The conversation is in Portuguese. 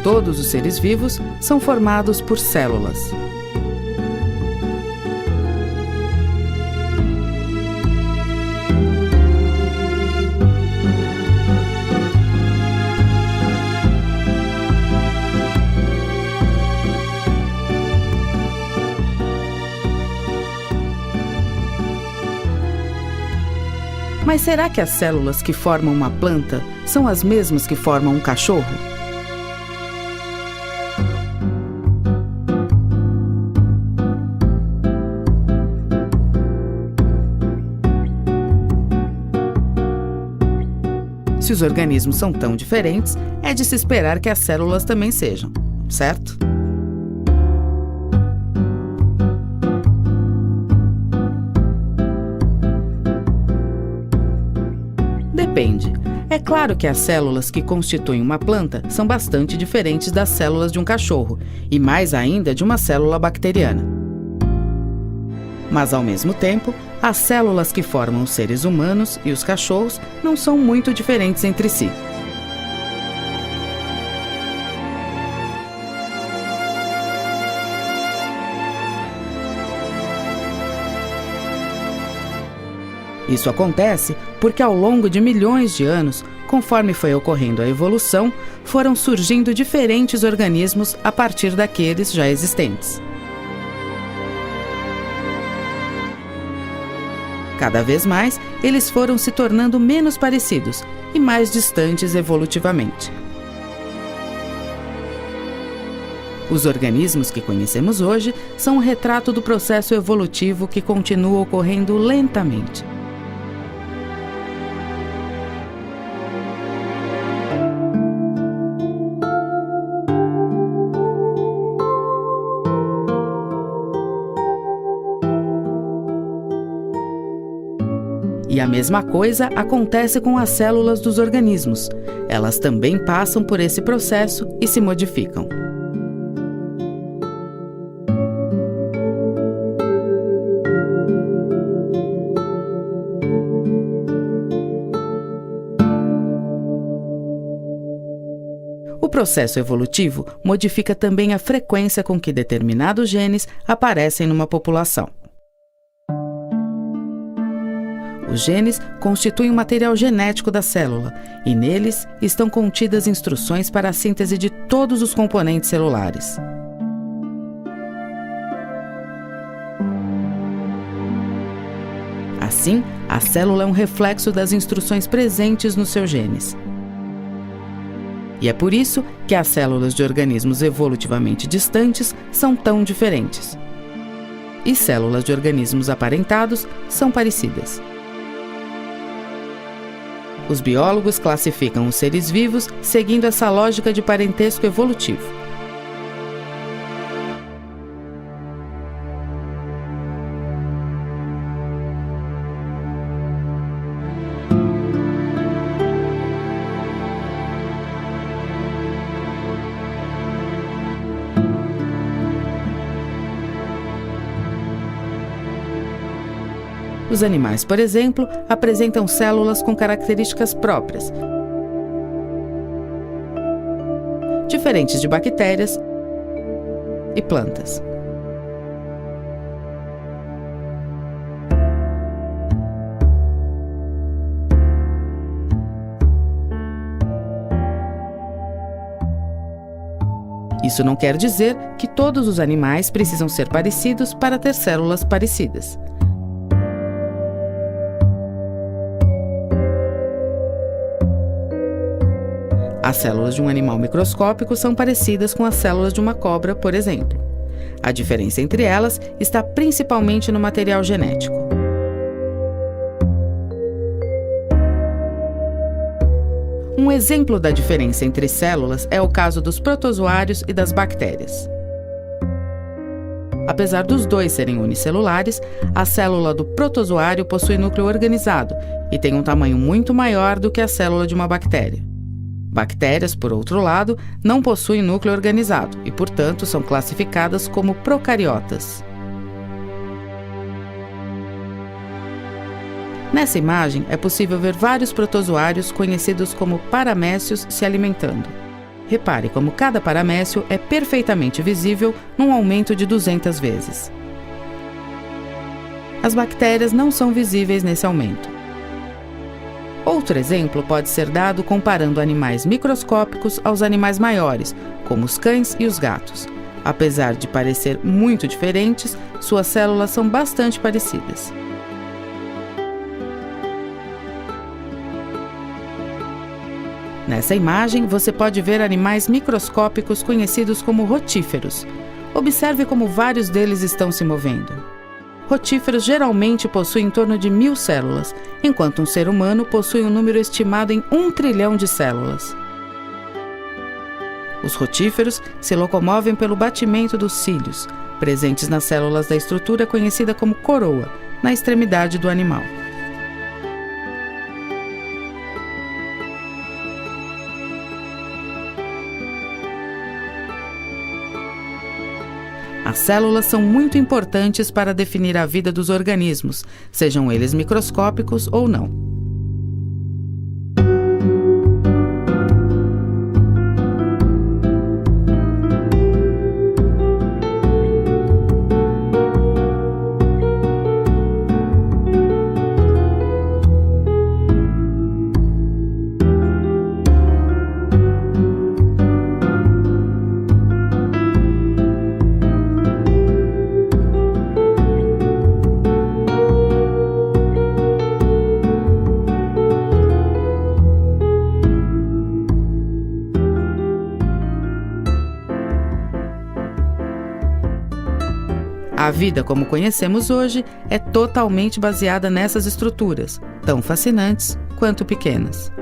todos os seres vivos são formados por células. Mas será que as células que formam uma planta são as mesmas que formam um cachorro? Se os organismos são tão diferentes, é de se esperar que as células também sejam, certo? Depende. É claro que as células que constituem uma planta são bastante diferentes das células de um cachorro, e mais ainda de uma célula bacteriana. Mas, ao mesmo tempo, as células que formam os seres humanos e os cachorros não são muito diferentes entre si. Isso acontece porque, ao longo de milhões de anos, conforme foi ocorrendo a evolução, foram surgindo diferentes organismos a partir daqueles já existentes. Cada vez mais, eles foram se tornando menos parecidos e mais distantes evolutivamente. Os organismos que conhecemos hoje são um retrato do processo evolutivo que continua ocorrendo lentamente. E a mesma coisa acontece com as células dos organismos. Elas também passam por esse processo e se modificam. O processo evolutivo modifica também a frequência com que determinados genes aparecem numa população. Os genes constituem o material genético da célula e neles estão contidas instruções para a síntese de todos os componentes celulares. Assim, a célula é um reflexo das instruções presentes nos seus genes. E é por isso que as células de organismos evolutivamente distantes são tão diferentes. E células de organismos aparentados são parecidas. Os biólogos classificam os seres vivos seguindo essa lógica de parentesco evolutivo. Os animais, por exemplo, apresentam células com características próprias, diferentes de bactérias e plantas. Isso não quer dizer que todos os animais precisam ser parecidos para ter células parecidas. As células de um animal microscópico são parecidas com as células de uma cobra, por exemplo. A diferença entre elas está principalmente no material genético. Um exemplo da diferença entre células é o caso dos protozoários e das bactérias. Apesar dos dois serem unicelulares, a célula do protozoário possui núcleo organizado e tem um tamanho muito maior do que a célula de uma bactéria. Bactérias, por outro lado, não possuem núcleo organizado e, portanto, são classificadas como procariotas. Nessa imagem, é possível ver vários protozoários conhecidos como paramécios se alimentando. Repare como cada paramécio é perfeitamente visível num aumento de 200 vezes. As bactérias não são visíveis nesse aumento. Outro exemplo pode ser dado comparando animais microscópicos aos animais maiores, como os cães e os gatos. Apesar de parecer muito diferentes, suas células são bastante parecidas. Nessa imagem, você pode ver animais microscópicos conhecidos como rotíferos. Observe como vários deles estão se movendo. Rotíferos geralmente possuem em torno de 1000 células, enquanto um ser humano possui um número estimado em 1 trilhão de células. Os rotíferos se locomovem pelo batimento dos cílios, presentes nas células da estrutura conhecida como coroa, na extremidade do animal. As células são muito importantes para definir a vida dos organismos, sejam eles microscópicos ou não. A vida como conhecemos hoje é totalmente baseada nessas estruturas, tão fascinantes quanto pequenas.